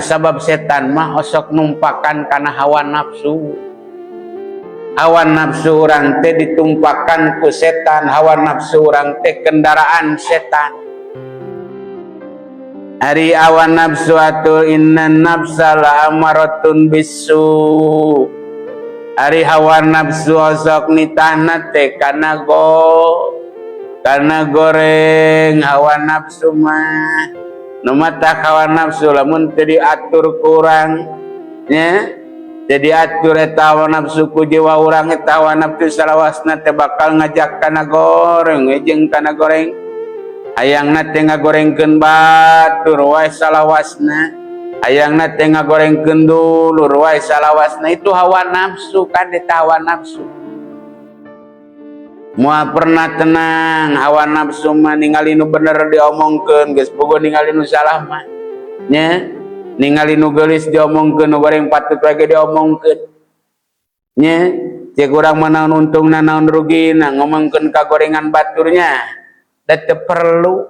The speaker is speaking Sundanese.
sabab setan mah osok numpakan karena hawa nafsu. Hawa nafsu orang teh ditumpakan ku setan, hawa nafsu orang teh kendaraan setan. Ari hawa nafsu atuh inna nafsa la amaratun bisu. Ari hawa nafsu osok nitahna teh kana goreng hawa nafsu mah. Nu mata hawa nafsu lamun teu diatur kurang nya. Jadi atur eta hawa nafsu ku jiwa urang eta hawa nafsu salawasna teh bakal ngajak kana goreng jeung kana goreng hayangna teh ngagorengkeun batur wae salawasna hayangna teh ngagorengkeun dulur wae salawasna itu hawa nafsu kan eta hawa nafsu. Moal pernah tenang hawa nafsu mah ningali nu bener diomongkeun geus boga ningali nu salah mah nya. Ningali nu geulis diomongkeun nu goreng patut lagi diomongkeun nya cek urang mah naon untungna naon rugina ngomongkeun kagorengan baturnya da teu perlu